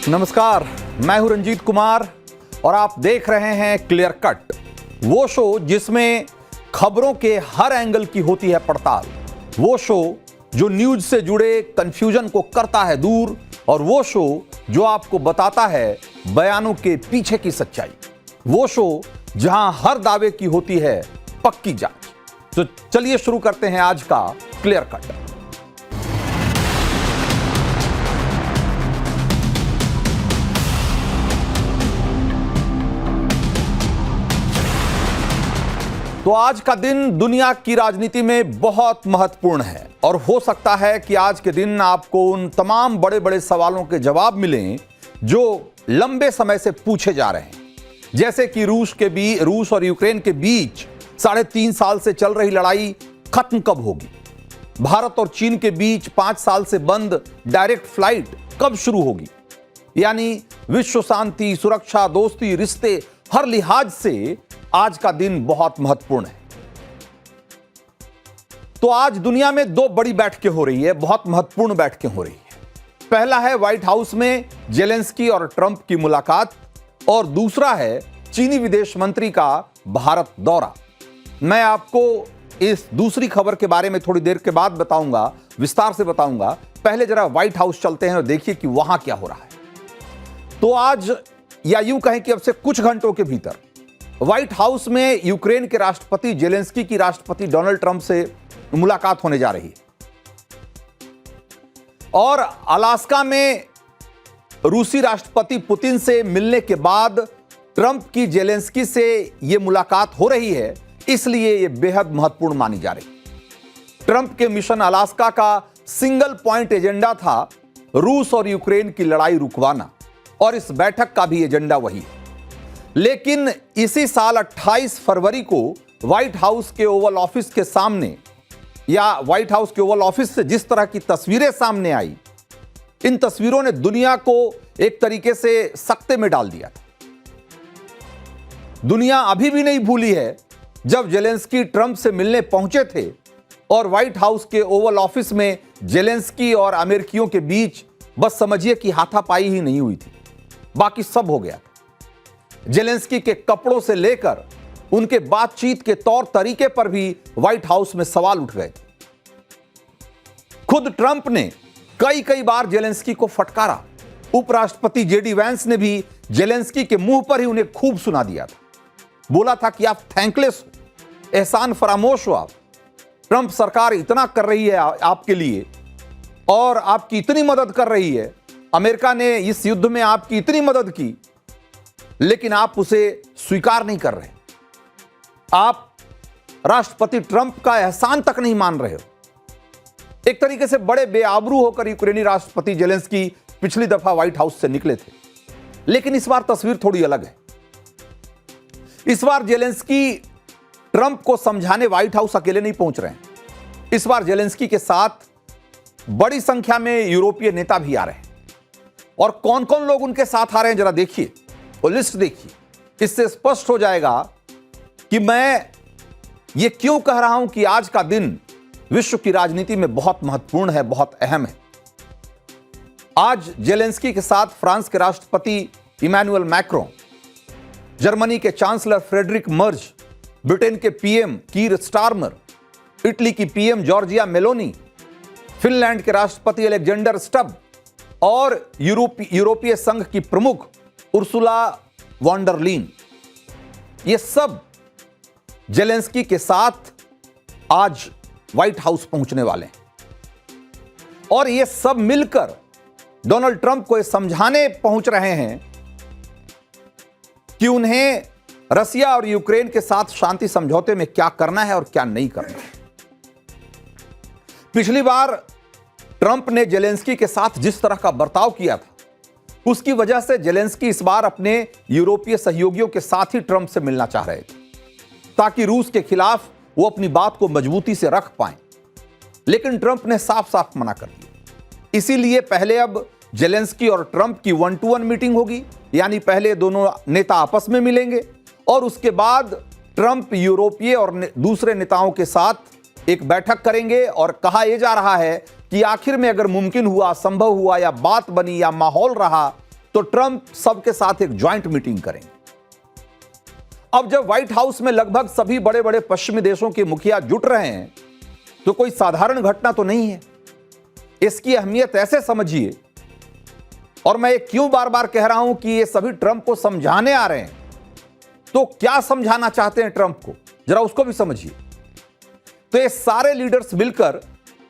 नमस्कार, मैं हूं रंजीत कुमार और आप देख रहे हैं क्लियर कट, वो शो जिसमें खबरों के हर एंगल की होती है पड़ताल। वो शो जो न्यूज से जुड़े कंफ्यूजन को करता है दूर और वो शो जो आपको बताता है बयानों के पीछे की सच्चाई। वो शो जहां हर दावे की होती है पक्की जांच। तो चलिए शुरू करते हैं आज का क्लियर कट। तो आज का दिन दुनिया की राजनीति में बहुत महत्वपूर्ण है और हो सकता है कि आज के दिन आपको उन तमाम बड़े बड़े सवालों के जवाब मिलें जो लंबे समय से पूछे जा रहे हैं। जैसे कि रूस और यूक्रेन के बीच 3.5 साल से चल रही लड़ाई खत्म कब होगी? भारत और चीन के बीच 5 साल से बंद डायरेक्ट फ्लाइट कब शुरू होगी? यानी विश्व शांति, सुरक्षा, दोस्ती, रिश्ते, हर लिहाज से आज का दिन बहुत महत्वपूर्ण है। तो आज दुनिया में 2 बड़ी बैठकें हो रही है, बहुत महत्वपूर्ण बैठकें हो रही है। पहला है व्हाइट हाउस में जेलेंस्की और ट्रंप की मुलाकात और दूसरा है चीनी विदेश मंत्री का भारत दौरा। मैं आपको इस दूसरी खबर के बारे में थोड़ी देर के बाद बताऊंगा, विस्तार से बताऊंगा। पहले जरा व्हाइट हाउस चलते हैं और देखिए कि वहां क्या हो रहा है। तो आज, या यूं कहें कि अब से कुछ घंटों के भीतर व्हाइट हाउस में यूक्रेन के राष्ट्रपति जेलेंस्की की राष्ट्रपति डोनाल्ड ट्रंप से मुलाकात होने जा रही है और अलास्का में रूसी राष्ट्रपति पुतिन से मिलने के बाद ट्रंप की जेलेंस्की से यह मुलाकात हो रही है, इसलिए यह बेहद महत्वपूर्ण मानी जा रही है। ट्रंप के मिशन अलास्का का सिंगल पॉइंट एजेंडा था रूस और यूक्रेन की लड़ाई रुकवाना और इस बैठक का भी एजेंडा वही है। लेकिन इसी साल 28 फरवरी को व्हाइट हाउस के ओवल ऑफिस के सामने, या व्हाइट हाउस के ओवल ऑफिस से जिस तरह की तस्वीरें सामने आई, इन तस्वीरों ने दुनिया को एक तरीके से सकते में डाल दिया था। दुनिया अभी भी नहीं भूली है जब जेलेंस्की ट्रंप से मिलने पहुंचे थे और व्हाइट हाउस के ओवल ऑफिस में जेलेंस्की और अमेरिकियों के बीच बस समझिए कि हाथापाई ही नहीं हुई थी, बाकी सब हो गया था। जेलेंस्की के कपड़ों से लेकर उनके बातचीत के तौर तरीके पर भी व्हाइट हाउस में सवाल उठ गए थे। खुद ट्रंप ने कई बार जेलेंस्की को फटकारा। उपराष्ट्रपति जेडी वैंस ने भी जेलेंस्की के मुंह पर ही उन्हें खूब सुना दिया था। बोला था कि आप थैंकलेस हो, एहसान फरामोश हो आप। ट्रंप सरकार इतना कर रही है आपके लिए और आपकी इतनी मदद कर रही है, अमेरिका ने इस युद्ध में आपकी इतनी मदद की, लेकिन आप उसे स्वीकार नहीं कर रहे। आप राष्ट्रपति ट्रंप का एहसान तक नहीं मान रहे हो। एक तरीके से बड़े बेआबरू होकर यूक्रेनी राष्ट्रपति जेलेंस्की पिछली दफा व्हाइट हाउस से निकले थे। लेकिन इस बार तस्वीर थोड़ी अलग है। इस बार जेलेंस्की ट्रंप को समझाने व्हाइट हाउस अकेले नहीं पहुंच रहे हैं। इस बार जेलेंस्की के साथ बड़ी संख्या में यूरोपीय नेता भी आ रहे हैं। और कौन कौन लोग उनके साथ आ रहे हैं जरा देखिए, वो लिस्ट देखिए। इससे स्पष्ट हो जाएगा कि मैं ये क्यों कह रहा हूं कि आज का दिन विश्व की राजनीति में बहुत महत्वपूर्ण है, बहुत अहम है। आज जेलेंस्की के साथ फ्रांस के राष्ट्रपति इमैनुअल मैक्रों, जर्मनी के चांसलर फ्रेडरिक मर्ज, ब्रिटेन के पीएम कीर स्टारमर, इटली की पीएम जॉर्जिया मेलोनी, फिनलैंड के राष्ट्रपति अलेक्जेंडर स्टब और यूरोपीय संघ की प्रमुख उर्सुला वॉन डर लीन, ये सब जेलेंस्की के साथ आज व्हाइट हाउस पहुंचने वाले हैं और ये सब मिलकर डोनाल्ड ट्रंप को ये समझाने पहुंच रहे हैं कि उन्हें रसिया और यूक्रेन के साथ शांति समझौते में क्या करना है और क्या नहीं करना है। पिछली बार ट्रंप ने जेलेंस्की के साथ जिस तरह का बर्ताव किया था, उसकी वजह से जेलेंस्की इस बार अपने यूरोपीय सहयोगियों के साथ ही ट्रंप से मिलना चाह रहे थे ताकि रूस के खिलाफ वो अपनी बात को मजबूती से रख पाएं। लेकिन ट्रंप ने साफ साफ मना कर दिया। इसीलिए पहले अब जेलेंस्की और ट्रंप की 1-to-1 मीटिंग होगी, यानी पहले दोनों नेता आपस में मिलेंगे और उसके बाद ट्रंप यूरोपीय और दूसरे नेताओं के साथ एक बैठक करेंगे। और कहा यह जा रहा है कि आखिर में अगर मुमकिन हुआ, संभव हुआ या बात बनी या माहौल रहा तो ट्रंप सबके साथ एक ज्वाइंट मीटिंग करेंगे। अब जब व्हाइट हाउस में लगभग सभी बड़े बड़े पश्चिमी देशों के मुखिया जुट रहे हैं तो कोई साधारण घटना तो नहीं है। इसकी अहमियत ऐसे समझिए, और मैं ये क्यों बार बार कह रहा हूं कि ये सभी ट्रंप को समझाने आ रहे हैं, तो क्या समझाना चाहते हैं ट्रंप को, जरा उसको भी समझिए। तो ये सारे लीडर्स मिलकर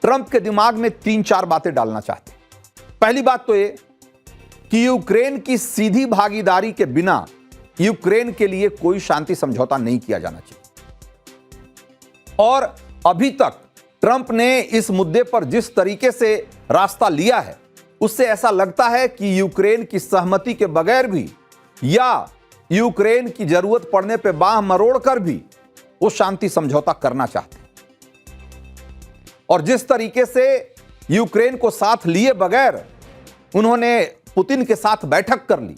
ट्रंप के दिमाग में 3-4 बातें डालना चाहते हैं। पहली बात तो ये कि यूक्रेन की सीधी भागीदारी के बिना यूक्रेन के लिए कोई शांति समझौता नहीं किया जाना चाहिए। और अभी तक ट्रंप ने इस मुद्दे पर जिस तरीके से रास्ता लिया है, उससे ऐसा लगता है कि यूक्रेन की सहमति के बगैर भी या यूक्रेन की जरूरत पड़ने पर बाह मरोड़कर भी वो शांति समझौता करना चाहते हैं। और जिस तरीके से यूक्रेन को साथ लिए बगैर उन्होंने पुतिन के साथ बैठक कर ली,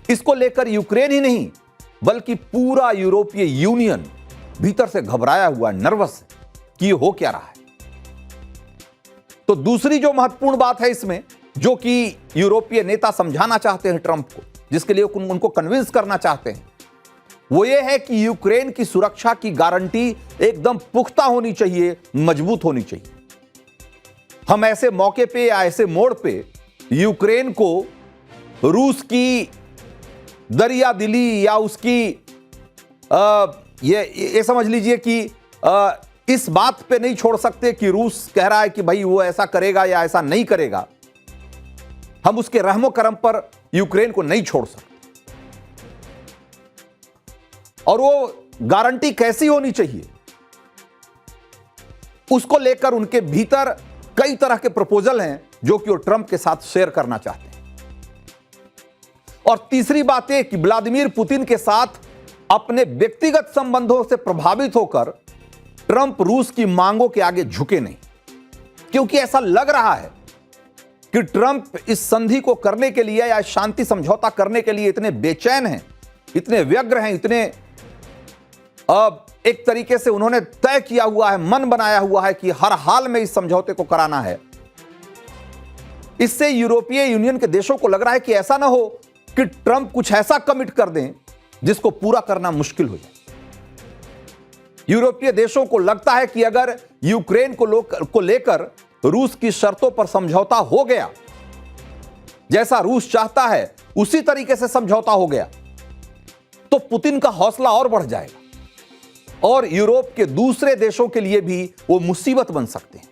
इसको लेकर यूक्रेन ही नहीं बल्कि पूरा यूरोपीय यूनियन भीतर से घबराया हुआ, नर्वस है कि ये हो क्या रहा है। तो दूसरी जो महत्वपूर्ण बात है इसमें, जो कि यूरोपीय नेता समझाना चाहते हैं ट्रंप को, जिसके लिए उनको कन्विंस करना चाहते हैं, वो ये है कि यूक्रेन की सुरक्षा की गारंटी एकदम पुख्ता होनी चाहिए, मजबूत होनी चाहिए। हम ऐसे मौके पे या ऐसे मोड़ पे यूक्रेन को रूस की दरिया दिली या उसकी ये समझ लीजिए कि इस बात पे नहीं छोड़ सकते कि रूस कह रहा है कि भाई वो ऐसा करेगा या ऐसा नहीं करेगा। हम उसके रहमो करम पर यूक्रेन को नहीं छोड़ सकते। और वो गारंटी कैसी होनी चाहिए, उसको लेकर उनके भीतर कई तरह के प्रपोजल हैं जो कि वो ट्रंप के साथ शेयर करना चाहते हैं। और तीसरी बात यह कि व्लादिमीर पुतिन के साथ अपने व्यक्तिगत संबंधों से प्रभावित होकर ट्रंप रूस की मांगों के आगे झुके नहीं, क्योंकि ऐसा लग रहा है कि ट्रंप इस संधि को करने के लिए या शांति समझौता करने के लिए इतने बेचैन हैं, इतने व्यग्र हैं, इतने एक तरीके से उन्होंने तय किया हुआ है, मन बनाया हुआ है कि हर हाल में इस समझौते को कराना है। इससे यूरोपीय यूनियन के देशों को लग रहा है कि ऐसा ना हो कि ट्रंप कुछ ऐसा कमिट कर दें जिसको पूरा करना मुश्किल हो जाए। यूरोपीय देशों को लगता है कि अगर यूक्रेन को लेकर रूस की शर्तों पर समझौता हो गया, जैसा रूस चाहता है उसी तरीके से समझौता हो गया, तो पुतिन का हौसला और बढ़ जाएगा और यूरोप के दूसरे देशों के लिए भी वो मुसीबत बन सकते हैं।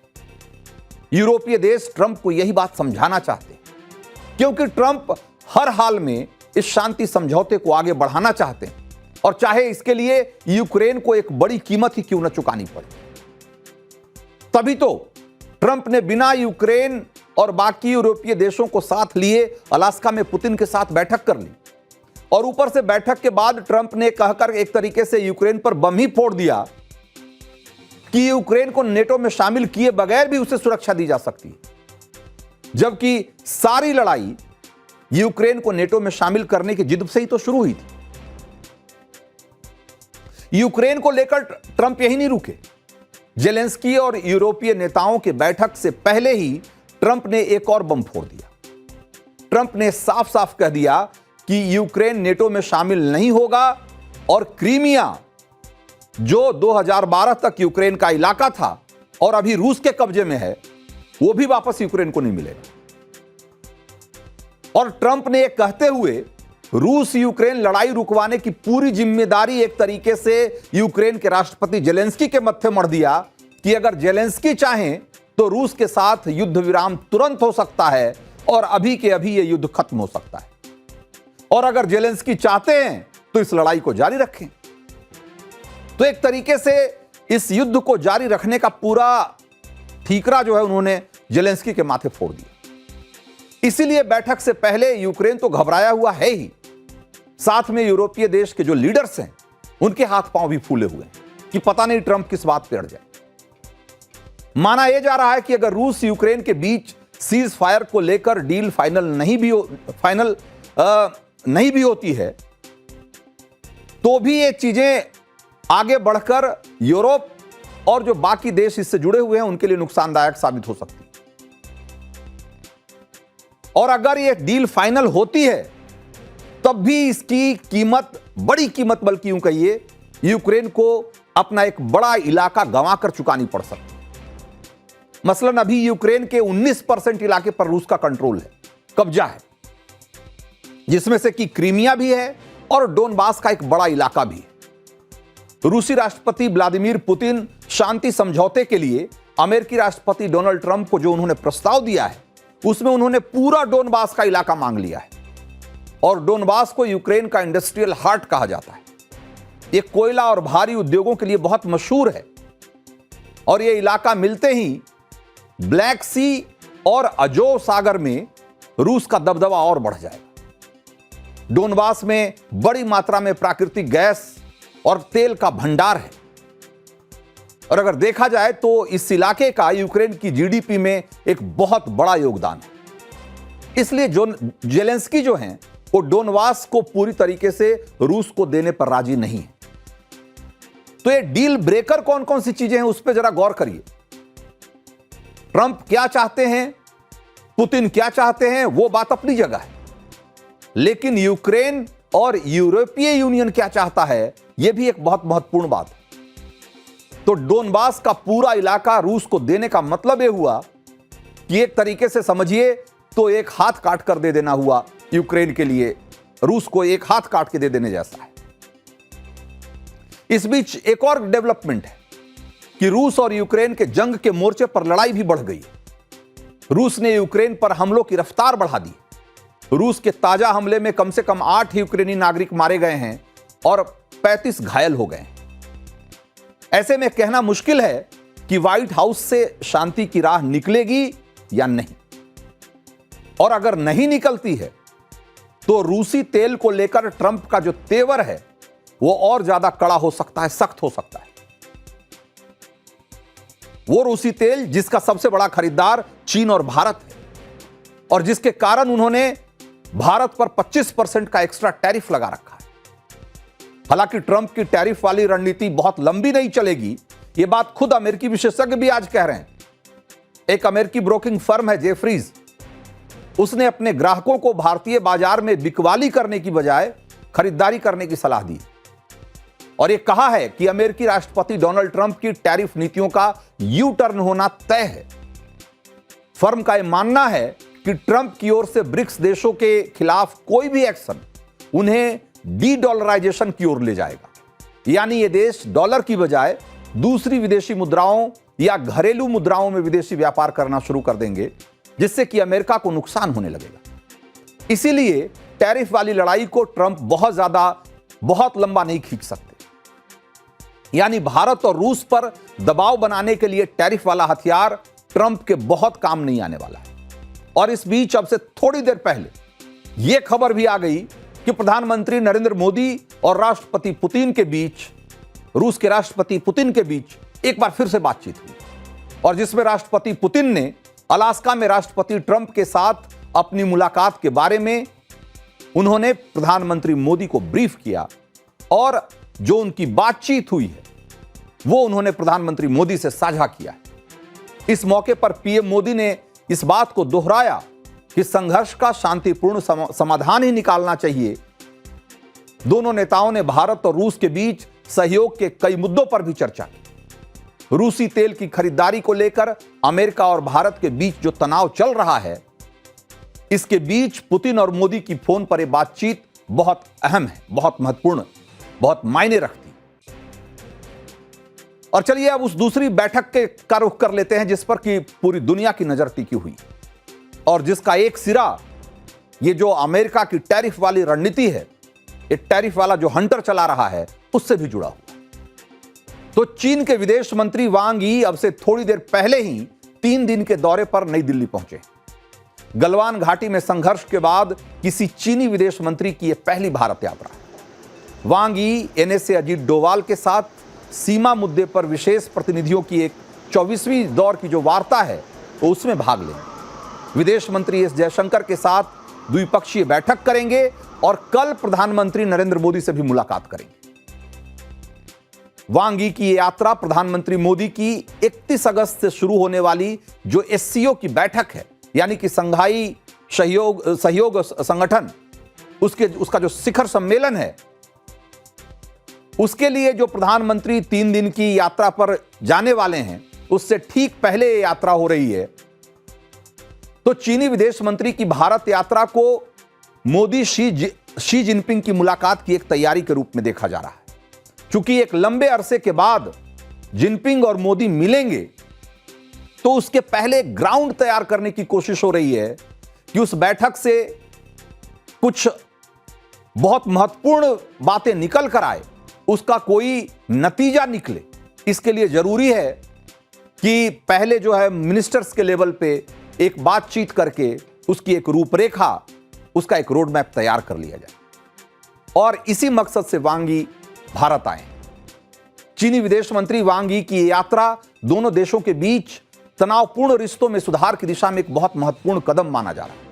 यूरोपीय देश ट्रंप को यही बात समझाना चाहते हैं, क्योंकि ट्रंप हर हाल में इस शांति समझौते को आगे बढ़ाना चाहते हैं, और चाहे इसके लिए यूक्रेन को एक बड़ी कीमत ही क्यों न चुकानी पड़े। तभी तो ट्रंप ने बिना यूक्रेन और बाकी यूरोपीय देशों को साथ लिए अलास्का में पुतिन के साथ बैठक कर ली, और ऊपर से बैठक के बाद ट्रंप ने कहकर एक तरीके से यूक्रेन पर बम ही फोड़ दिया कि यूक्रेन को नेटो में शामिल किए बगैर भी उसे सुरक्षा दी जा सकती है, जबकि सारी लड़ाई यूक्रेन को नेटो में शामिल करने की जिद से ही तो शुरू हुई थी। यूक्रेन को लेकर ट्रंप यही नहीं रुके। जेलेंस्की और यूरोपीय नेताओं के बैठक से पहले ही ट्रंप ने एक और बम फोड़ दिया। ट्रंप ने साफ साफ कह दिया कि यूक्रेन नेटो में शामिल नहीं होगा और क्रीमिया, जो 2012 तक यूक्रेन का इलाका था और अभी रूस के कब्जे में है, वो भी वापस यूक्रेन को नहीं मिलेगा। और ट्रंप ने यह कहते हुए रूस यूक्रेन लड़ाई रुकवाने की पूरी जिम्मेदारी एक तरीके से यूक्रेन के राष्ट्रपति जेलेंस्की के मत्थे मढ़ दिया कि अगर जेलेंस्की चाहें तो रूस के साथ युद्ध विराम तुरंत हो सकता है और अभी के अभी यह युद्ध खत्म हो सकता है, और अगर जेलेंस्की चाहते हैं तो इस लड़ाई को जारी रखें। तो एक तरीके से इस युद्ध को जारी रखने का पूरा ठीकरा जो है उन्होंने जेलेंस्की के माथे फोड़ दिया। इसीलिए बैठक से पहले यूक्रेन तो घबराया हुआ है ही, साथ में यूरोपीय देश के जो लीडर्स हैं उनके हाथ पांव भी फूले हुए हैं कि पता नहीं ट्रंप किस बात पे अड़ जाए। माना यह जा रहा है कि अगर रूस यूक्रेन के बीच सीज फायर को लेकर डील फाइनल नहीं भी होती है, तो भी ये चीजें आगे बढ़कर यूरोप और जो बाकी देश इससे जुड़े हुए हैं उनके लिए नुकसानदायक साबित हो सकती है। और अगर यह डील फाइनल होती है तब भी इसकी कीमत, बड़ी कीमत बल्कि यूं कहिए, यूक्रेन को अपना एक बड़ा इलाका गंवाकर चुकानी पड़ सकती है। मसलन अभी यूक्रेन के 19% इलाके पर रूस का कंट्रोल है, कब्जा है, जिसमें से कि क्रीमिया भी है और डोनबास का एक बड़ा इलाका भी है। रूसी राष्ट्रपति व्लादिमीर पुतिन शांति समझौते के लिए अमेरिकी राष्ट्रपति डोनाल्ड ट्रंप को जो उन्होंने प्रस्ताव दिया है, उसमें उन्होंने पूरा डोनबास का इलाका मांग लिया है। और डोनबास को यूक्रेन का इंडस्ट्रियल हार्ट कहा जाता है। यह कोयला और भारी उद्योगों के लिए बहुत मशहूर है और यह इलाका मिलते ही ब्लैक सी और अजोव सागर में रूस का दबदबा और बढ़ जाएगा। डोनबास में बड़ी मात्रा में प्राकृतिक गैस और तेल का भंडार है और अगर देखा जाए तो इस इलाके का यूक्रेन की जीडीपी में एक बहुत बड़ा योगदान है। इसलिए जो जेलेंस्की जो हैं वो डोनबास को पूरी तरीके से रूस को देने पर राजी नहीं है। तो ये डील ब्रेकर कौन कौन सी चीजें हैं उस पर जरा गौर करिए। ट्रंप क्या चाहते हैं, पुतिन क्या चाहते हैं, वो बात अपनी जगह है, लेकिन यूक्रेन और यूरोपीय यूनियन क्या चाहता है, यह भी एक बहुत महत्वपूर्ण बात है। तो डोनबास का पूरा इलाका रूस को देने का मतलब यह हुआ कि एक तरीके से समझिए तो एक हाथ काट कर दे देना हुआ यूक्रेन के लिए, रूस को एक हाथ काट के दे देने जैसा है। इस बीच एक और डेवलपमेंट है कि रूस और यूक्रेन के जंग के मोर्चे पर लड़ाई भी बढ़ गई। रूस ने यूक्रेन पर हमलों की रफ्तार बढ़ा दी। रूस के ताजा हमले में कम से कम 8 यूक्रेनी नागरिक मारे गए हैं और 35 घायल हो गए हैं। ऐसे में कहना मुश्किल है कि व्हाइट हाउस से शांति की राह निकलेगी या नहीं, और अगर नहीं निकलती है तो रूसी तेल को लेकर ट्रंप का जो तेवर है वो और ज्यादा कड़ा हो सकता है, सख्त हो सकता है। वो रूसी तेल जिसका सबसे बड़ा खरीदार चीन और भारत है और जिसके कारण उन्होंने भारत पर 25% का एक्स्ट्रा टैरिफ लगा रखा है। हालांकि ट्रंप की टैरिफ वाली रणनीति बहुत लंबी नहीं चलेगी, यह बात खुद अमेरिकी विशेषज्ञ भी आज कह रहे हैं। एक अमेरिकी ब्रोकिंग फर्म है जेफरीज, उसने अपने ग्राहकों को भारतीय बाजार में बिकवाली करने की बजाय खरीदारी करने की सलाह दी और यह कहा है कि अमेरिकी राष्ट्रपति डोनाल्ड ट्रंप की टैरिफ नीतियों का यू टर्न होना तय है। फर्म का यह मानना है कि ट्रंप की ओर से ब्रिक्स देशों के खिलाफ कोई भी एक्शन उन्हें डी डॉलराइजेशन की ओर ले जाएगा, यानी ये देश डॉलर की बजाय दूसरी विदेशी मुद्राओं या घरेलू मुद्राओं में विदेशी व्यापार करना शुरू कर देंगे, जिससे कि अमेरिका को नुकसान होने लगेगा। इसीलिए टैरिफ वाली लड़ाई को ट्रंप बहुत लंबा नहीं खींच सकते। यानी भारत और रूस पर दबाव बनाने के लिए टैरिफ वाला हथियार ट्रंप के बहुत काम नहीं आने वाला है। और इस बीच अब से थोड़ी देर पहले यह खबर भी आ गई कि प्रधानमंत्री नरेंद्र मोदी और राष्ट्रपति पुतिन के बीच, रूस के राष्ट्रपति पुतिन के बीच एक बार फिर से बातचीत हुई और जिसमें राष्ट्रपति पुतिन ने अलास्का में राष्ट्रपति ट्रंप के साथ अपनी मुलाकात के बारे में उन्होंने प्रधानमंत्री मोदी को ब्रीफ किया और जो उनकी बातचीत हुई है वो उन्होंने प्रधानमंत्री मोदी से साझा किया। इस मौके पर पीएम मोदी ने इस बात को दोहराया कि संघर्ष का शांतिपूर्ण समाधान ही निकालना चाहिए। दोनों नेताओं ने भारत और रूस के बीच सहयोग के कई मुद्दों पर भी चर्चा की। रूसी तेल की खरीदारी को लेकर अमेरिका और भारत के बीच जो तनाव चल रहा है, इसके बीच पुतिन और मोदी की फोन पर यह बातचीत बहुत अहम है, बहुत महत्वपूर्ण, बहुत मायने रखती। और चलिए अब उस दूसरी बैठक का रुख कर लेते हैं जिस पर कि पूरी दुनिया की नजर टिकी हुई और जिसका एक सिरा ये जो अमेरिका की टैरिफ वाली रणनीति है, ये टैरिफ वाला जो हंटर चला रहा है, उससे भी जुड़ा हुआ। तो चीन के विदेश मंत्री वांग यी अब से थोड़ी देर पहले ही 3 दिन के दौरे पर नई दिल्ली पहुंचे। गलवान घाटी में संघर्ष के बाद किसी चीनी विदेश मंत्री की यह पहली भारत यात्रा है। वांग यी एनएसए अजीत डोवाल के साथ सीमा मुद्दे पर विशेष प्रतिनिधियों की एक 24वीं दौर की जो वार्ता है वो उसमें भाग लेंगे। विदेश मंत्री एस जयशंकर के साथ द्विपक्षीय बैठक करेंगे और कल प्रधानमंत्री नरेंद्र मोदी से भी मुलाकात करेंगे। वांग यी की यात्रा प्रधानमंत्री मोदी की 31 अगस्त से शुरू होने वाली जो एससीओ की बैठक है, यानी कि संघाई सहयोग संगठन उसका जो शिखर सम्मेलन है, उसके लिए जो प्रधानमंत्री 3 दिन की यात्रा पर जाने वाले हैं, उससे ठीक पहले ये यात्रा हो रही है। तो चीनी विदेश मंत्री की भारत यात्रा को मोदी शी जिनपिंग की मुलाकात की एक तैयारी के रूप में देखा जा रहा है। क्योंकि एक लंबे अरसे के बाद जिनपिंग और मोदी मिलेंगे, तो उसके पहले ग्राउंड तैयार करने की कोशिश हो रही है कि उस बैठक से कुछ बहुत महत्वपूर्ण बातें निकल कर आए, उसका कोई नतीजा निकले। इसके लिए जरूरी है कि पहले जो है मिनिस्टर्स के लेवल पे एक बातचीत करके उसकी एक रूपरेखा, उसका एक रोड मैप तैयार कर लिया जाए। और इसी मकसद से वांग यी भारत आए। चीनी विदेश मंत्री वांग यी की यात्रा दोनों देशों के बीच तनावपूर्ण रिश्तों में सुधार की दिशा में एक बहुत महत्वपूर्ण कदम माना जा रहा है।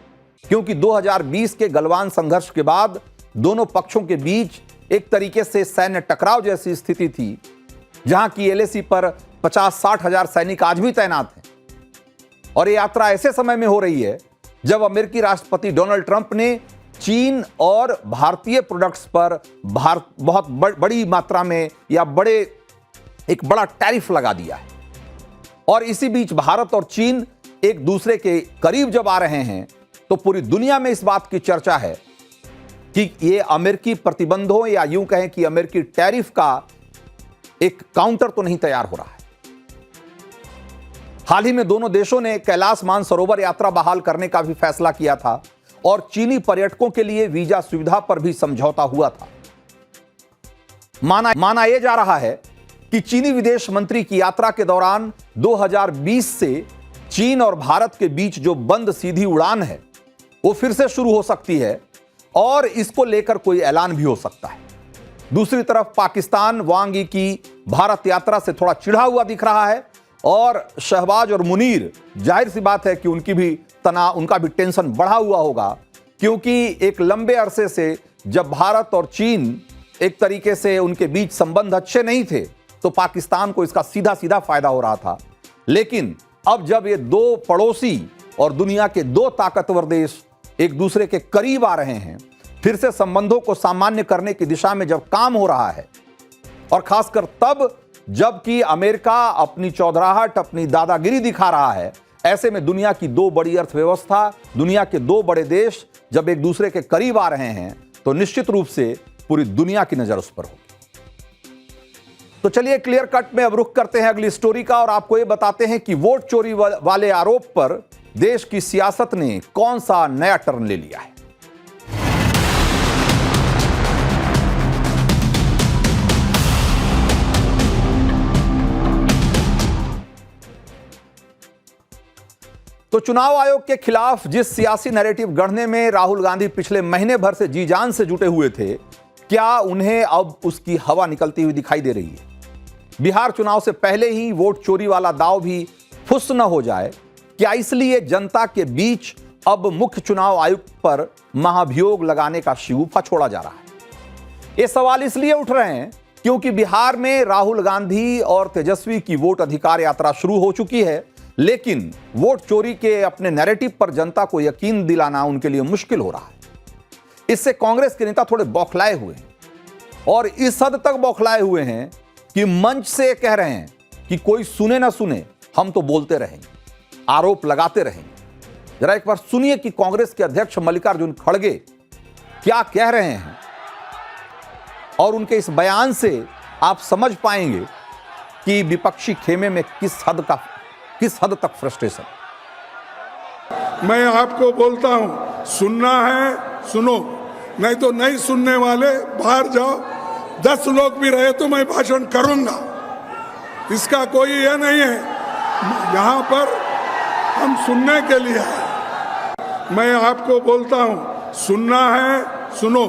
क्योंकि 2020 के गलवान संघर्ष के बाद दोनों पक्षों के बीच एक तरीके से सैन्य टकराव जैसी स्थिति थी, जहां की एलएसी पर 50-60 हजार सैनिक आज भी तैनात हैं। और यह यात्रा ऐसे समय में हो रही है जब अमेरिकी राष्ट्रपति डोनाल्ड ट्रंप ने चीन और भारतीय प्रोडक्ट्स पर बहुत बड़ी मात्रा में या एक बड़ा टैरिफ लगा दिया है। और इसी बीच भारत और चीन एक दूसरे के करीब जब आ रहे हैं, तो पूरी दुनिया में इस बात की चर्चा है कि ये अमेरिकी प्रतिबंधों या यूं कहें कि अमेरिकी टैरिफ का एक काउंटर तो नहीं तैयार हो रहा है। हाल ही में दोनों देशों ने कैलाश मानसरोवर यात्रा बहाल करने का भी फैसला किया था और चीनी पर्यटकों के लिए वीजा सुविधा पर भी समझौता हुआ था। माना यह जा रहा है कि चीनी विदेश मंत्री की यात्रा के दौरान 2020 से चीन और भारत के बीच जो बंद सीधी उड़ान है, वो फिर से शुरू हो सकती है और इसको लेकर कोई ऐलान भी हो सकता है। दूसरी तरफ पाकिस्तान वांग यी की भारत यात्रा से थोड़ा चिढ़ा हुआ दिख रहा है और शहबाज और मुनीर, जाहिर सी बात है कि उनका भी टेंशन बढ़ा हुआ होगा। क्योंकि एक लंबे अरसे से जब भारत और चीन एक तरीके से उनके बीच संबंध अच्छे नहीं थे, तो पाकिस्तान को इसका सीधा सीधा फायदा हो रहा था। लेकिन अब जब ये दो पड़ोसी और दुनिया के दो ताकतवर देश एक दूसरे के करीब आ रहे हैं, फिर से संबंधों को सामान्य करने की दिशा में जब काम हो रहा है, और खासकर तब जबकि अमेरिका अपनी चौधराहट, अपनी दादागिरी दिखा रहा है, ऐसे में दुनिया की दो बड़ी अर्थव्यवस्था, दुनिया के दो बड़े देश जब एक दूसरे के करीब आ रहे हैं, तो निश्चित रूप से पूरी दुनिया की नजर उस पर होगी। तो चलिए क्लियर कट में अब रुख करते हैं अगली स्टोरी का और आपको ये बताते हैं कि वोट चोरी वाले आरोप पर देश की सियासत ने कौन सा नया टर्न ले लिया है। तो चुनाव आयोग के खिलाफ जिस सियासी नैरेटिव गढ़ने में राहुल गांधी पिछले महीने भर से जी जान से जुटे हुए थे, क्या उन्हें अब उसकी हवा निकलती हुई दिखाई दे रही है? बिहार चुनाव से पहले ही वोट चोरी वाला दांव भी फुस न हो जाए, क्या इसलिए जनता के बीच अब मुख्य चुनाव आयुक्त पर महाभियोग लगाने का शिगुफा छोड़ा जा रहा है? ये सवाल इसलिए उठ रहे हैं क्योंकि बिहार में राहुल गांधी और तेजस्वी की वोट अधिकार यात्रा शुरू हो चुकी है, लेकिन वोट चोरी के अपने नैरेटिव पर जनता को यकीन दिलाना उनके लिए मुश्किल हो रहा है। इससे कांग्रेस के नेता थोड़े बौखलाए हुए हैं और इस हद तक बौखलाए हुए हैं कि मंच से कह रहे हैं कि कोई सुने ना सुने, हम तो बोलते रहेंगे, आरोप लगाते रहेंगे। जरा एक बार सुनिए कि कांग्रेस के अध्यक्ष मल्लिकार्जुन खड़गे क्या कह रहे हैं और उनके इस बयान से आप समझ पाएंगे कि विपक्षी खेमे में किस हद तक फ्रस्ट्रेशन। मैं आपको बोलता हूं, सुनना है सुनो, नहीं तो नहीं सुनने वाले बाहर जाओ। 10 लोग भी रहे तो मैं भाषण करूंगा, इसका कोई ये नहीं है। यहाँ पर हम सुनने के लिए हैं। मैं आपको बोलता हूं, सुनना है सुनो,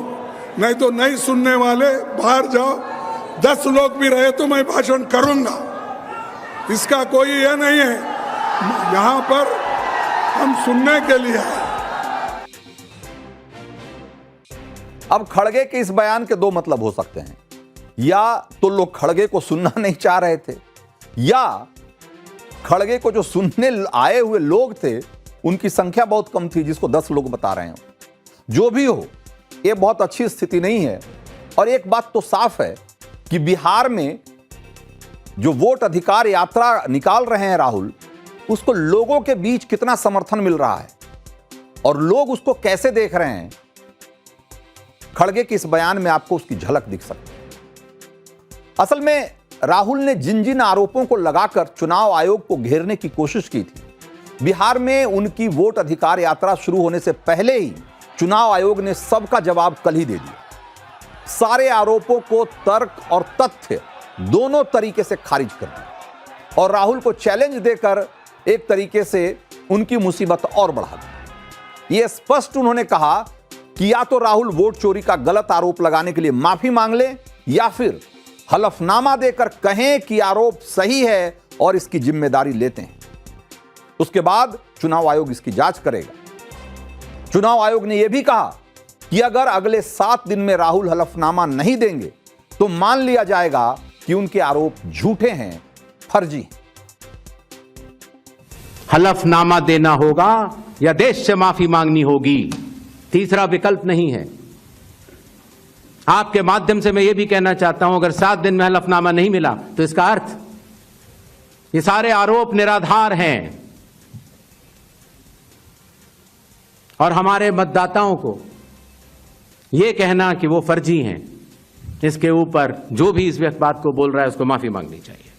नहीं तो नहीं सुनने वाले बाहर जाओ। 10 लोग भी रहे तो मैं भाषण करूंगा, इसका कोई ये नहीं है। यहाँ पर हम सुनने के लिए हैं। अब खड़गे के इस बयान के दो मतलब हो सकते हैं। या तो लोग खड़गे को सुनना नहीं चाह रहे थे, या खड़गे को जो सुनने आए हुए लोग थे उनकी संख्या बहुत कम थी जिसको 10 लोग बता रहे हैं। जो भी हो, ये बहुत अच्छी स्थिति नहीं है। और एक बात तो साफ है कि बिहार में जो वोट अधिकार यात्रा निकाल रहे हैं राहुल, उसको लोगों के बीच कितना समर्थन मिल रहा है और लोग उसको कैसे देख रहे हैं, खड़गे के इस बयान में आपको उसकी झलक दिख सकती है। असल में राहुल ने जिन जिन आरोपों को लगाकर चुनाव आयोग को घेरने की कोशिश की थी, बिहार में उनकी वोट अधिकार यात्रा शुरू होने से पहले ही चुनाव आयोग ने सबका जवाब कल ही दे दिया। सारे आरोपों को तर्क और तथ्य दोनों तरीके से खारिज कर दिया और राहुल को चैलेंज देकर एक तरीके से उनकी मुसीबत और बढ़ा दी। यह स्पष्ट उन्होंने कहा कि या तो राहुल वोट चोरी का गलत आरोप लगाने के लिए माफी मांग ले या फिर हलफनामा देकर कहें कि आरोप सही है और इसकी जिम्मेदारी लेते हैं। उसके बाद चुनाव आयोग इसकी जांच करेगा। चुनाव आयोग ने यह भी कहा कि अगर अगले 7 दिन में राहुल हलफनामा नहीं देंगे तो मान लिया जाएगा कि उनके आरोप झूठे हैं, फर्जी हैं। हलफनामा देना होगा या देश से माफी मांगनी होगी, तीसरा विकल्प नहीं है। आपके माध्यम से मैं यह भी कहना चाहता हूं, अगर 7 दिन में हलफनामा नहीं मिला तो इसका अर्थ ये सारे आरोप निराधार हैं और हमारे मतदाताओं को यह कहना कि वो फर्जी हैं, इसके ऊपर जो भी इस बात को बोल रहा है उसको माफी मांगनी चाहिए।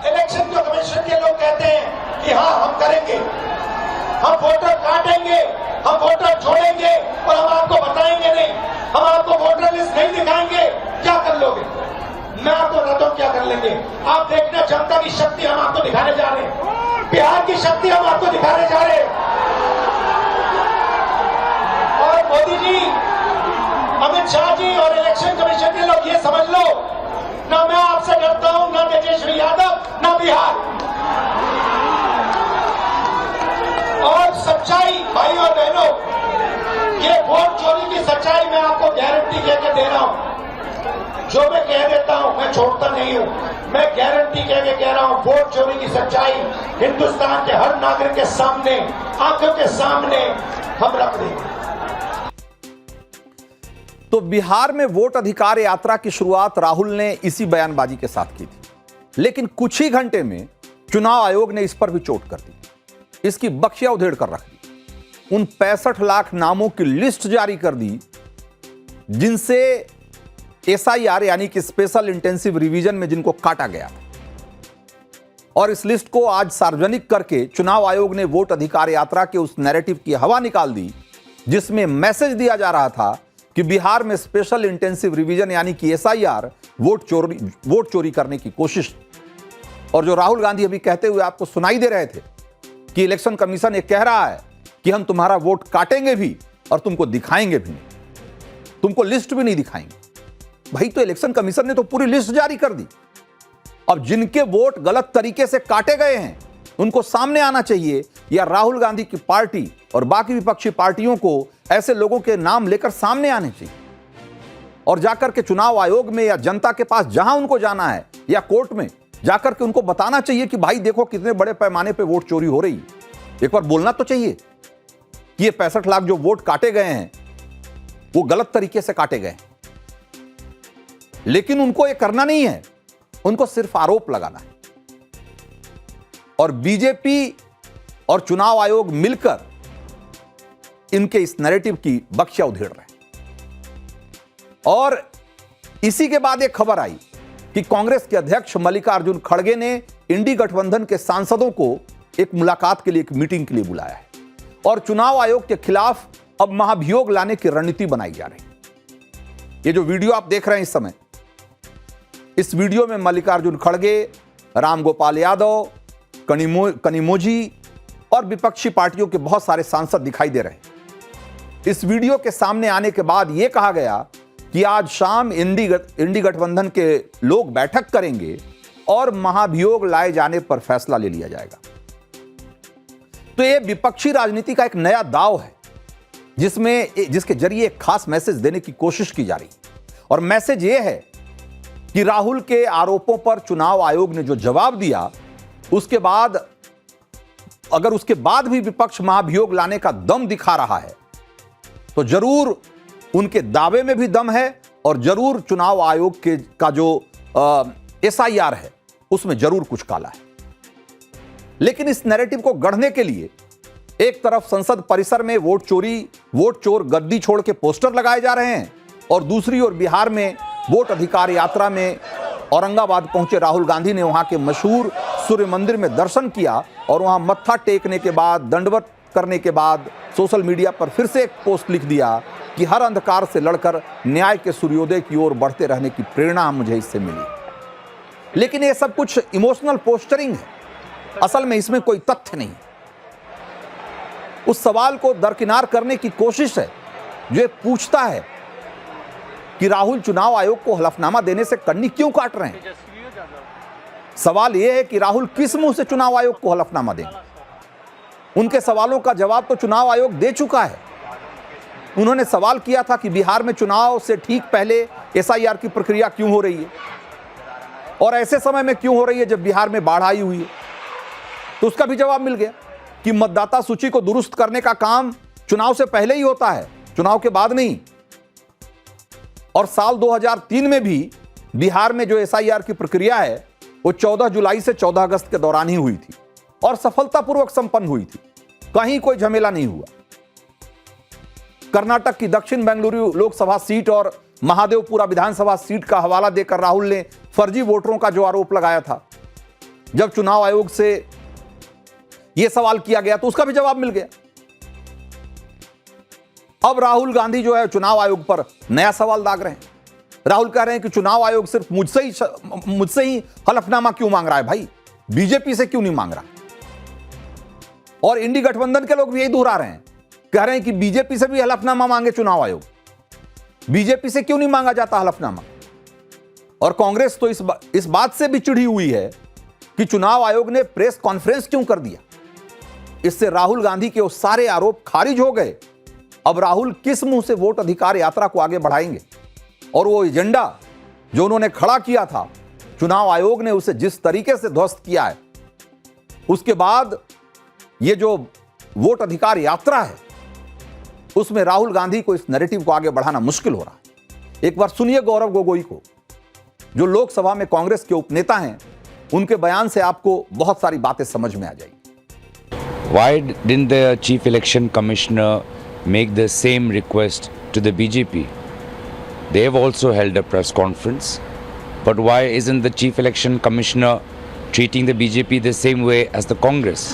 इलेक्शन कमीशन के लोग कहते हैं कि हाँ हम करेंगे, हम वोटर काटेंगे, हम वोटर छोड़ेंगे और हम आपको बताएंगे नहीं, हम आपको वोटर लिस्ट नहीं दिखाएंगे। क्या कर लोगे? मैं आपको बताता हूं क्या कर लेंगे। आप देखना, जनता की शक्ति हम आपको दिखाने जा रहे हैं, बिहार की शक्ति हम आपको दिखाने जा रहे हैं। और मोदी जी, अमित शाह जी और इलेक्शन कमीशन के लोग ये समझ लो, ना मैं आपसे डरता हूं, ना तेजस्वी यादव, ना बिहार। और सच्चाई भाई और बहनों, ये वोट चोरी की सच्चाई मैं आपको गारंटी कहकर दे रहा हूं। जो मैं कह देता हूं मैं छोड़ता नहीं हूं, मैं गारंटी कह रहा हूं, वोट चोरी की सच्चाई हिंदुस्तान के हर नागरिक के सामने, आंखों के सामने हम रख देंगे। तो बिहार में वोट अधिकार यात्रा की शुरुआत राहुल ने इसी बयानबाजी के साथ की थी, लेकिन कुछ ही घंटे में चुनाव आयोग ने इस पर भी चोट कर दी, इसकी बख्शिया उधेड़ कर रख दी। उन 65 लाख नामों की लिस्ट जारी कर दी जिनसे एसआईआर यानी कि स्पेशल इंटेंसिव रिवीजन में जिनको काटा गया, और इस लिस्ट को आज सार्वजनिक करके चुनाव आयोग ने वोट अधिकार यात्रा के उस नैरेटिव की हवा निकाल दी जिसमें मैसेज दिया जा रहा था कि बिहार में स्पेशल इंटेंसिव रिवीजन यानी कि एसआईआर वोट चोरी करने की कोशिश। और जो राहुल गांधी अभी कहते हुए आपको सुनाई दे रहे थे कि इलेक्शन कमीशन ये कह रहा है कि हम तुम्हारा वोट काटेंगे भी और तुमको दिखाएंगे भी नहीं, तुमको लिस्ट भी नहीं दिखाएंगे। भाई, तो इलेक्शन कमीशन ने तो पूरी लिस्ट जारी कर दी। अब जिनके वोट गलत तरीके से काटे गए हैं उनको सामने आना चाहिए, या राहुल गांधी की पार्टी और बाकी विपक्षी पार्टियों को ऐसे लोगों के नाम लेकर सामने आने चाहिए और जाकर के चुनाव आयोग में या जनता के पास जहां उनको जाना है या कोर्ट में जाकर के उनको बताना चाहिए कि भाई देखो कितने बड़े पैमाने पे वोट चोरी हो रही है। एक बार बोलना तो चाहिए कि ये 65 लाख जो वोट काटे गए हैं वो गलत तरीके से काटे गए, लेकिन उनको ये करना नहीं है, उनको सिर्फ आरोप लगाना है। और बीजेपी और चुनाव आयोग मिलकर इनके इस नैरेटिव की बख्शिया उधेड़ रहे हैं। और इसी के बाद एक खबर आई कि कांग्रेस के अध्यक्ष मल्लिकार्जुन खड़गे ने इंडी गठबंधन के सांसदों को एक मुलाकात के लिए, एक मीटिंग के लिए बुलाया है और चुनाव आयोग के खिलाफ अब महाभियोग लाने की रणनीति बनाई जा रही है। ये जो वीडियो आप देख रहे हैं इस समय, इस वीडियो में मल्लिकार्जुन खड़गे, रामगोपाल यादव, कनिमोझी और विपक्षी पार्टियों के बहुत सारे सांसद दिखाई दे रहे हैं। इस वीडियो के सामने आने के बाद यह कहा गया कि आज शाम इंडी गठबंधन के लोग बैठक करेंगे और महाभियोग लाए जाने पर फैसला ले लिया जाएगा। तो यह विपक्षी राजनीति का एक नया दांव है जिसके जरिए एक खास मैसेज देने की कोशिश की जा रही है। और मैसेज यह है कि राहुल के आरोपों पर चुनाव आयोग ने जो जवाब दिया उसके बाद अगर उसके बाद भी विपक्ष महाभियोग लाने का दम दिखा रहा है तो जरूर उनके दावे में भी दम है और जरूर चुनाव आयोग का जो SIR है उसमें जरूर कुछ काला है। लेकिन इस नैरेटिव को गढ़ने के लिए एक तरफ संसद परिसर में वोट चोर गद्दी छोड़ के पोस्टर लगाए जा रहे हैं और दूसरी ओर बिहार में वोट अधिकार यात्रा में औरंगाबाद पहुंचे राहुल गांधी ने वहां के मशहूर सूर्य मंदिर में दर्शन किया और वहां मत्था टेकने के बाद, दंडवत करने के बाद सोशल मीडिया पर फिर से एक पोस्ट लिख दिया कि हर अंधकार से लड़कर न्याय के सूर्योदय की ओर बढ़ते रहने की प्रेरणा मुझे इससे मिली। लेकिन ये सब कुछ इमोशनल पोस्टरिंग है, असल में इसमें कोई तथ्य नहीं। उस सवाल को दरकिनार करने की कोशिश है जो पूछता है कि राहुल चुनाव आयोग को हलफनामा देने से कन्नी क्यों काट रहे हैं। सवाल यह है कि राहुल किस मुंह से चुनाव आयोग को हलफनामा देंगे। उनके सवालों का जवाब तो चुनाव आयोग दे चुका है। उन्होंने सवाल किया था कि बिहार में चुनाव से ठीक पहले SIR की प्रक्रिया क्यों हो रही है और ऐसे समय में क्यों हो रही है जब बिहार में बाढ़ आई हुई है। तो उसका भी जवाब मिल गया कि मतदाता सूची को दुरुस्त करने का काम चुनाव से पहले ही होता है, चुनाव के बाद नहीं। और साल 2003 में भी बिहार में जो SIR की प्रक्रिया है वो 14 जुलाई से 14 अगस्त के दौरान ही हुई थी और सफलतापूर्वक संपन्न हुई थी, कहीं कोई झमेला नहीं हुआ। कर्नाटक की दक्षिण बेंगलुरु लोकसभा सीट और महादेवपुरा विधानसभा सीट का हवाला देकर राहुल ने फर्जी वोटरों का जो आरोप लगाया था, जब चुनाव आयोग से यह सवाल किया गया तो उसका भी जवाब मिल गया। अब राहुल गांधी जो है चुनाव आयोग पर नया सवाल दाग रहे हैं। राहुल कह रहे हैं कि चुनाव आयोग सिर्फ मुझसे ही हलफनामा क्यों मांग रहा है भाई, बीजेपी से क्यों नहीं मांग रहा। और इंडी गठबंधन के लोग भी यही दोहरा रहे हैं, कह रहे हैं कि बीजेपी से भी हलफनामा मांगे चुनाव आयोग, बीजेपी से क्यों नहीं मांगा जाता हलफनामा। और कांग्रेस तो इस बात से भी चिढ़ी हुई है कि चुनाव आयोग ने प्रेस कॉन्फ्रेंस क्यों कर दिया। इससे राहुल गांधी के वो सारे आरोप खारिज हो गए। अब राहुल किस मुंह से वोट अधिकार यात्रा को आगे बढ़ाएंगे और वो एजेंडा जो उन्होंने खड़ा किया था, चुनाव आयोग ने उसे जिस तरीके से ध्वस्त किया है, उसके बाद ये जो वोट अधिकार यात्रा है उसमें राहुल गांधी को इस नैरेटिव को आगे बढ़ाना मुश्किल हो रहा है। एक बार सुनिए गौरव गोगोई को, जो लोकसभा में कांग्रेस के उपनेता हैं, उनके बयान से आपको बहुत सारी बातें समझ में आ जाएगी। Why didn't the Chief Election Commissioner make the same request to the BJP? They have also held a press conference. But why isn't the Chief Election Commissioner treating the BJP the same way as the Congress?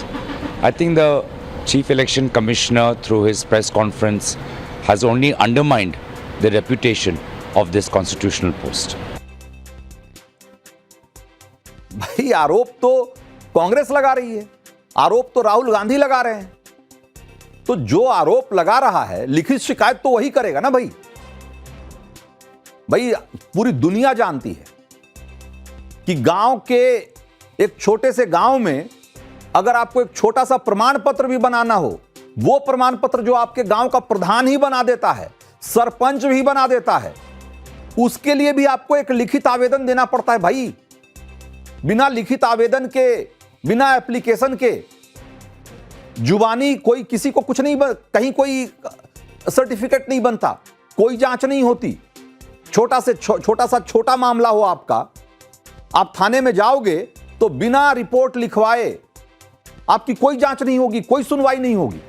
I think the Chief Election Commissioner, through his press conference, has only undermined the reputation of this constitutional post. भाई आरोप तो कांग्रेस लगा रही है, आरोप तो राहुल गांधी लगा रहे हैं। तो जो आरोप लगा रहा है लिखित शिकायत तो वही करेगा ना भाई। पूरी दुनिया जानती है कि गांव के एक छोटे से गांव में अगर आपको एक छोटा सा प्रमाण पत्र भी बनाना हो, वो प्रमाण पत्र जो आपके गांव का प्रधान ही बना देता है, सरपंच भी बना देता है, उसके लिए भी आपको एक लिखित आवेदन देना पड़ता है भाई। बिना लिखित आवेदन के, बिना एप्लीकेशन के जुबानी कोई किसी को कुछ नहीं, कहीं कोई सर्टिफिकेट नहीं बनता, कोई जांच नहीं होती। छोटा मामला हो आपका, आप थाने में जाओगे तो बिना रिपोर्ट लिखवाए आपकी कोई जांच नहीं होगी, कोई सुनवाई नहीं होगी।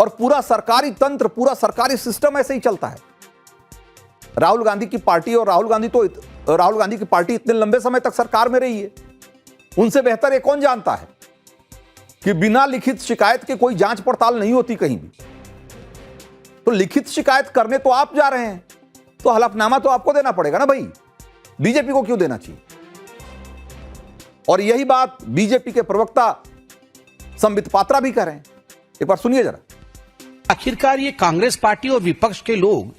और पूरा सरकारी तंत्र, पूरा सरकारी सिस्टम ऐसे ही चलता है। राहुल गांधी की पार्टी और राहुल गांधी की पार्टी इतने लंबे समय तक सरकार में रही है, उनसे बेहतर ये कौन जानता है कि बिना लिखित शिकायत के कोई जांच पड़ताल नहीं होती कहीं भी। तो लिखित शिकायत करने तो आप जा रहे हैं, तो हलफनामा तो आपको देना पड़ेगा ना भाई, बीजेपी को क्यों देना चाहिए। और यही बात बीजेपी के प्रवक्ता संबित पात्रा भी कह रहे हैं, एक बार सुनिए जरा। आखिरकार ये कांग्रेस पार्टी और विपक्ष के लोग,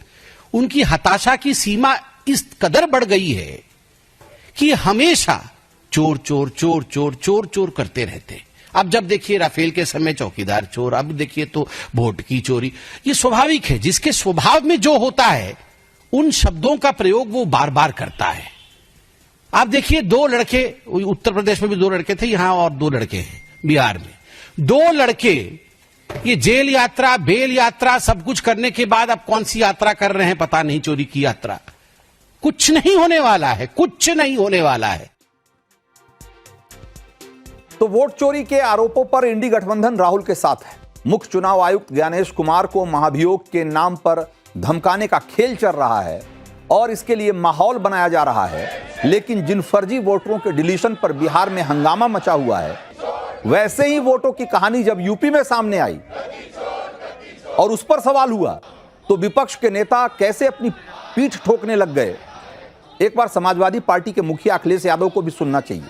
उनकी हताशा की सीमा इस कदर बढ़ गई है कि हमेशा चोर चोर चोर चोर चोर चोर करते रहते। अब जब देखिए राफेल के समय चौकीदार चोर, अब देखिए तो वोट की चोरी। ये स्वाभाविक है, जिसके स्वभाव में जो होता है उन शब्दों का प्रयोग वो बार बार करता है। आप देखिए, दो लड़के, उत्तर प्रदेश में भी दो लड़के थे, यहां और दो लड़के हैं बिहार में। दो लड़के ये जेल यात्रा, बेल यात्रा सब कुछ करने के बाद अब कौन सी यात्रा कर रहे हैं पता नहीं, चोरी की यात्रा। कुछ नहीं होने वाला है, कुछ नहीं होने वाला है। तो वोट चोरी के आरोपों पर इंडी गठबंधन राहुल के साथ है। मुख्य चुनाव आयुक्त ज्ञानेश कुमार को महाभियोग के नाम पर धमकाने का खेल चल रहा है और इसके लिए माहौल बनाया जा रहा है। लेकिन जिन फर्जी वोटरों के डिलीशन पर बिहार में हंगामा मचा हुआ है, वैसे ही वोटों की कहानी जब यूपी में सामने आई और उस पर सवाल हुआ तो विपक्ष के नेता कैसे अपनी पीठ ठोकने लग गए। एक बार समाजवादी पार्टी के मुखिया अखिलेश यादव को भी सुनना चाहिए,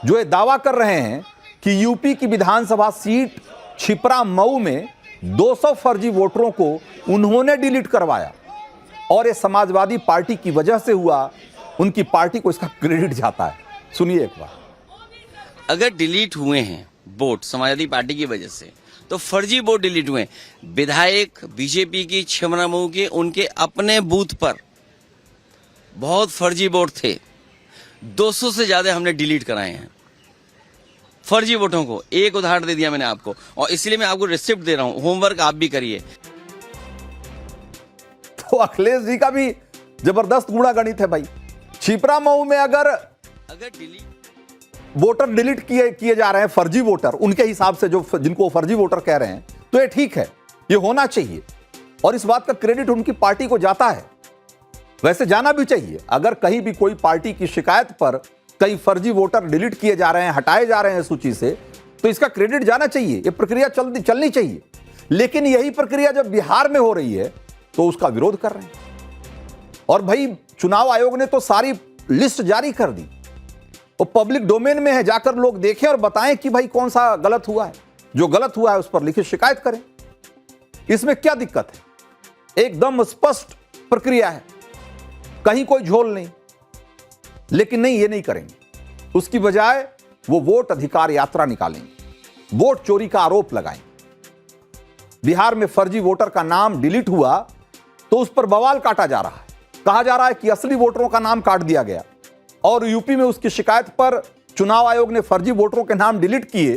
जो ये दावा कर रहे हैं कि यूपी की विधानसभा सीट छिपरा मऊ में 200 फर्जी वोटरों को उन्होंने डिलीट करवाया और ये समाजवादी पार्टी की वजह से हुआ। उनकी पार्टी को इसका क्रेडिट जाता है। सुनिए एक बार। अगर डिलीट हुए हैं वोट समाजवादी पार्टी की वजह से, तो फर्जी वोट डिलीट हुए। विधायक बीजेपी की छिबरा मऊ के उनके अपने बूथ पर बहुत फर्जी वोट थे, 200 से ज्यादा हमने डिलीट कराए हैं फर्जी वोटों को। एक उदाहरण दे दिया मैंने आपको, और इसलिए मैं आपको रिसिप्ट दे रहा हूं, होमवर्क आप भी करिए। तो अखिलेश जी का भी जबरदस्त गुणा गणित है भाई। छिपरा मऊ में अगर वोटर डिलीट किए जा रहे हैं, फर्जी वोटर उनके हिसाब से, जो जिनको फर्जी वोटर कह रहे हैं, तो ये ठीक है, ये होना चाहिए और इस बात का क्रेडिट उनकी पार्टी को जाता है। वैसे जाना भी चाहिए। अगर कहीं भी कोई पार्टी की शिकायत पर कई फर्जी वोटर डिलीट किए जा रहे हैं, हटाए जा रहे हैं सूची से, तो इसका क्रेडिट जाना चाहिए। ये प्रक्रिया चलनी चाहिए। लेकिन यही प्रक्रिया जब बिहार में हो रही है तो उसका विरोध कर रहे हैं। और भाई चुनाव आयोग ने तो सारी लिस्ट जारी कर दी, वो पब्लिक डोमेन में है, जाकर लोग देखें और बताएं कि भाई कौन सा गलत हुआ है। जो गलत हुआ है उस पर लिखित शिकायत करें। इसमें क्या दिक्कत है? एकदम स्पष्ट प्रक्रिया है, कहीं कोई झोल नहीं। लेकिन नहीं, ये नहीं करेंगे। उसकी बजाय वो वोट अधिकार यात्रा निकालेंगे, वोट चोरी का आरोप लगाएंगे। बिहार में फर्जी वोटर का नाम डिलीट हुआ तो उस पर बवाल काटा जा रहा है। कहा जा रहा है कि असली वोटरों का नाम काट दिया गया, और यूपी में उसकी शिकायत पर चुनाव आयोग ने फर्जी वोटरों के नाम डिलीट किए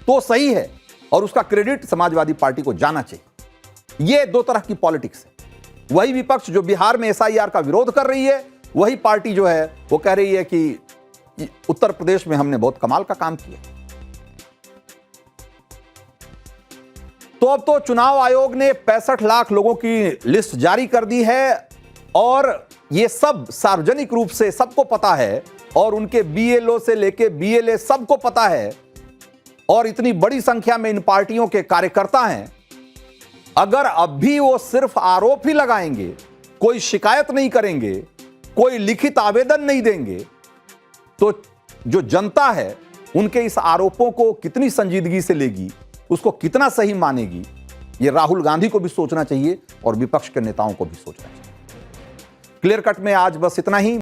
तो सही है और उसका क्रेडिट समाजवादी पार्टी को जाना चाहिए। यह दो तरह की पॉलिटिक्स है। वही विपक्ष जो बिहार में एसआईआर का विरोध कर रही है, वही पार्टी जो है वो कह रही है कि उत्तर प्रदेश में हमने बहुत कमाल का काम किया। तो अब तो चुनाव आयोग ने 65 लाख लोगों की लिस्ट जारी कर दी है और ये सब सार्वजनिक रूप से सबको पता है, और उनके बीएलओ से लेके बीएलए सबको पता है, और इतनी बड़ी संख्या में इन पार्टियों के कार्यकर्ता हैं। अगर अब भी वो सिर्फ आरोप ही लगाएंगे, कोई शिकायत नहीं करेंगे, कोई लिखित आवेदन नहीं देंगे, तो जो जनता है उनके इस आरोपों को कितनी संजीदगी से लेगी, उसको कितना सही मानेगी, ये राहुल गांधी को भी सोचना चाहिए और विपक्ष के नेताओं को भी सोचना चाहिए। क्लियर कट में आज बस इतना ही।